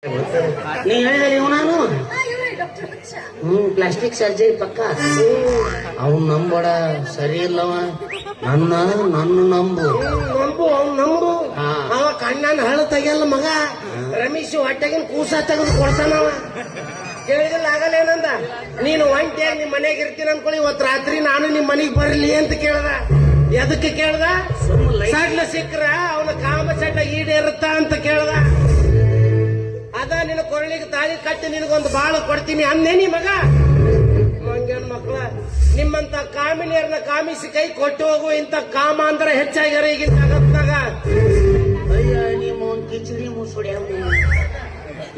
ನೀ ಹೇಳಿದೆ ನಾನು ಪ್ಲಾಸ್ಟಿಕ್ ಸರ್ಜರಿ ಪಕ್ಕ ಅವ್ನು ನಂಬಡ ಸರಿ ಇಲ್ಲವ ನನ್ನ ನಂಬು ನಂಬು ಅವ ಕಣ್ಣನ ಹಳ್ಳ ತೆಗಿಯಲ್ಲ ಮಗ ರಮೇಶ್ ಹೊಟ್ಟೆಗಿನ ಕೂಸ ತೆಗೆದು ಕೊಡ್ತಾನವ ಕೇಳಿದಿಲ್ಲ ಆಗಲ್ಲ ಏನಂದ ನೀನು ಒಂಟಿಯಾಗಿ ನಿಮ್ ಮನೆಗೆ ಇರ್ತೀನಿ ಅನ್ಕೊಳ್ಳಿ ಇವತ್ತು ರಾತ್ರಿ ನಾನು ನಿಮ್ ಮನೆಗೆ ಬರ್ಲಿ ಅಂತ ಕೇಳ್ದ ಎದಕ್ಕೆ ಕೇಳ್ದ ಸಡ್ಲ ಸಿಕ್ಕ್ರ ಅವನ ಕಾಮ ಸಡ್ಲ ಈಡೇರುತ್ತ ಅಂತ ಕೇಳ್ದ ಅದ ನಿನ್ನ ಕೊರಳಿಗೆ ತಾಳಿ ಕಟ್ಟಿ ನಿನಗೊಂದು ಬಾಳು ಕೊಡ್ತೀನಿ ಅಂದೇನಿ ಮಗ ಮಂಗೇನ್ ಮಕ್ಳ ನಿಮ್ಮಂತ ಕಾಮಿನಿಯರ್ನ ಕಾಮಿಸಿ ಕೈ ಕೊಟ್ಟು ಹೋಗು ಇಂತ ಕಾಮ ಅಂದ್ರೆ ಹೆಚ್ಚಾಗ್ಯಾರ ಈಗಿನ ಜಗತ್ನಾಗ ಅಯ್ಯ ನೀವು ಕಿಚಡಿ ಮುಸುಡಿ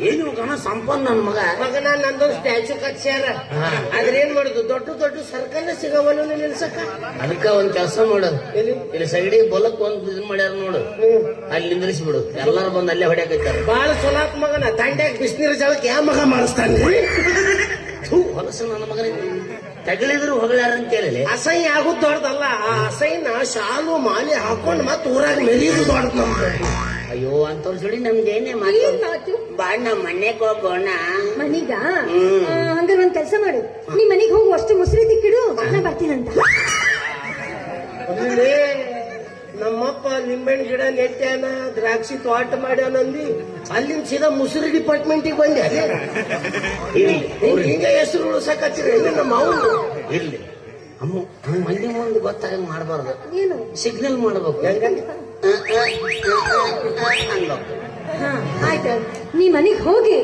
ಏನು ಗಣ ಸಂಪನ್ನ ನನ್ ಮಗನ ನಂದೊಂದು ಸ್ಟ್ಯಾಚು ಕಟ್ಸ್ಯಾರ ಆದ್ರೆ ಏನ್ ಮಾಡುದು ದೊಡ್ಡ ದೊಡ್ಡ ಸರ್ಕಲ್ ಸಿಗವಲ್ಲ ನಿಲ್ಸಕ ಅದಕ್ಕ ಒಂದ್ ಕೆಲಸ ಮಾಡೋದು ಇಲ್ಲಿ ಸೈಡಿಗೆ ಬೊಲಕ್ ಒಂದ್ ಇದು ಮಾಡ್ಯಾರ ನೋಡು ಅಲ್ಲಿ ನಿಂದ್ರಿಸ್ಬಿಡು ಎಲ್ಲಾರು ಬಂದ್ ಅಲ್ಲೇ ಹೊಡ್ಯಾಕೈತಾರ ಬಾಳ ಚೊಲಾತ್ ಮಗನ ತಂಡ್ಯಾಗ ಬಿಸಿನೀರು ಜಳಕ್ಕೆ ಯಾವ ಮಗ ಮಾಡಿಸ್ತಾನೆ ಹೊಲಸ ನನ್ನ ಮಗನ ತಗಳಿದ್ರು ಹೊಗಳಾರ ಅಂತ ಕೇಳಿ ಅಸಹ್ಯ ಆಗುದ್ ದೊಡ್ಡದಲ್ಲ ಆ ಅಸಹ್ಯನ ಶಾಲು ಮಾಲಿ ಹಾಕೊಂಡ್ ಮತ್ ಊರಾಗ ಮೆರೀದು ದೊಡ್ಡದ್ ನಮ್ದು ಅಯ್ಯೋ ಅಂತವ್ರ ಜೋಡಿ ನಮ್ದೇನೆ ಮಾತು ಬಾಳ್ ನಾವ್ ಮನೆಗ್ ಹೋಗೋಣ ಮನೀಗ ಹಂಗಾರ ಒಂದ್ ಕೆಲ್ಸ ಮಾಡು ನೀ ಮನೆಗ್ ಹೋಗು ಅಷ್ಟು ಮುಸ್ರಿ ತಿಕ್ಕಿಡು ನಾ ಬರ್ತೀನಂತ ನಮ್ಮಪ್ಪ ನಿಂಬೆಹಣ್ಣು ಗಿಡ ನೆಟ್ಟ್ಯಾನ ದ್ರಾಕ್ಷಿ ತೋಟ ಮಾಡ್ಯಾನಂದಿ ಅಲ್ಲಿಂದ ಸೀದಾ ಮುಸುರಿ ಡಿಪಾರ್ಟ್ಮೆಂಟಿಗೆ ಬಂದೆ ಹಿಂಗ ಹೆಸರು ಉಳ್ಸಕತ್ತಿರ ನಮ್ಮ ಅವನು ಇರ್ಲಿ ಅಮ್ಮ ಮಂದಿ ಮುಂದೆ ಗೊತ್ತಾಗ ಮಾಡ್ಬಾರ್ದು ಏನು ಸಿಗ್ನಲ್ ಮಾಡ್ಬೇಕು ಅನ್ಬೇಕು ಹಾ ಆಯ್ತು ನೀ ಮನೆಗ್ ಹೋಗಿ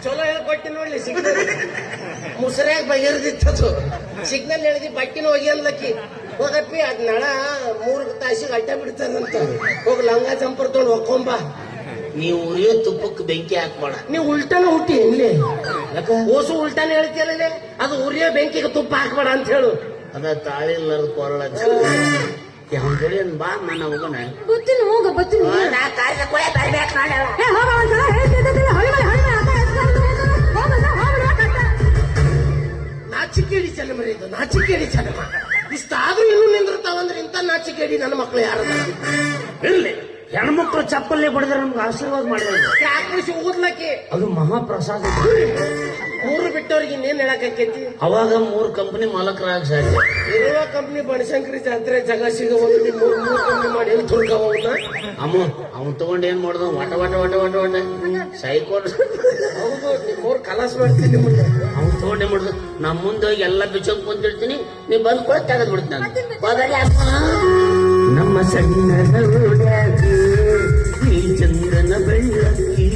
ಚಲೋ ಹೇಳ್ಕೊಟ್ಟಿ ನೋಡ್ಲಿ ಸಿಗ್ನಲ್ ಮುಸರ್ಯಾಗ ಬಗೆರ್ದಿತ್ತು ಸಿಗ್ನಲ್ ಹೇಳಿದಿ ಬಟ್ಟಿನ ಹೋಗಿ ಅನ್ಲಕ್ಕಿ ಹೋಗಪ್ಪಿ ಅದ್ ನಳ 3 ತಾಸಿಗೆ ಅಡ್ಡ ಬಿಡ್ತಾರಂತ ಹೋಗಿ ಲಂಗ ಚಂಪರ್ ತೊಗೊಂಡು ಒಕ್ಕೊಂಬ ನೀವು ಉರಿಯೋ ತುಪ್ಪಕ್ಕೆ ಬೆಂಕಿ ಹಾಕ್ಬೇಡ ನೀವು ಉಲ್ಟಾನ ಹುಟ್ಟಿ ಇಲ್ಲಿ ಓಸು ಉಲ್ಟಾನ ಹೇಳ್ತೀಯಲ್ಲ ಅದು ಉರಿಯೋ ಬೆಂಕಿಗೆ ತುಪ್ಪ ಹಾಕ್ಬೇಡ ಅಂತ ಹೇಳು ಅದ ತಾಳಿಲ್ಲದ ಕೊರಳ ಕಡೆ ಬಾ ಮನ ಹೋಗೋಣ ಗೊತ್ತಿಲ್ಲ ಹೋಗ ಗೊತ್ತಿಲ್ಲ ನಾಚಿಕೇಡಿ ಚೆನ್ನಮ್ಮ ಇದು ನಾಚಿಕೇಡಿ ಚೆನ್ನಮ್ಮ ಇಷ್ಟಾದ್ರೂ ಇನ್ನೂ ನಿಂದಿರ್ತಾವಂದ್ರೆ ಇಂಥ ನಾಚಿಕೇಡಿ ನನ್ನ ಮಕ್ಳು ಯಾರ ಇರ್ಲಿ ಹೆಣ್ಮಕ್ಳು ಚಪ್ಪಲ್ಲಿ ಬಡಿದ್ರೆ ನಮ್ಗೆ ಆಶೀರ್ವಾದ ಮಾಡಿದ್ರೆ ಯಾಕೆ ಓದ್ಲಕ್ಕೆ ಅದು ಮಹಾಪ್ರಸಾದ 3 ಬಿಟ್ಟವ್ರಿಗೆ ಇನ್ನೇನ್ ಹೇಳಕೈತಿ ಅವಾಗ 3 ಕಂಪನಿ ಮಾಲಕರಾಗ ಸಾಧ್ಯ ಇರುವ ಕಂಪ್ನಿ ಬನಶಂಕರಿ ಜಾತ್ರೆ ಜಗ ಸಿಗಬಹುದು 3 ಕಂಪ್ನಿ ಮಾಡಿ ಎಲ್ಲಿ ತುಳ್ಕವನ್ನ ಅವ್ನು ತಗೊಂಡ್ ಏನ್ ಮಾಡ್ದ ವಟ ವಟ ವಟ ವಟ ವಟ ಸೈಕೋಡ್ ಹೌದು ನಿಮ್ಮವ್ರು ಕಲಾಸ್ ಮಾಡ್ತೀನಿ ನಿಮ್ಮನ್ನ ಅವ್ನು ತಗೊಂಡೇ ಮಾಡುದು ನಮ್ ಮುಂದೆ ಎಲ್ಲ ಬಿಚ್ಚೋಕ್ ಕುಂತಿರ್ತೀನಿ ನೀವ್ ಬಂದ್ ಕೂಡ ತೆಗೆದ್ ಬಿಡ್ತೀನಿ ನಮ್ಮ ಸಣ್ಣ ಈ ಚಂದ್ರನ ಬೆಳ್ಳಕ್ಕಿ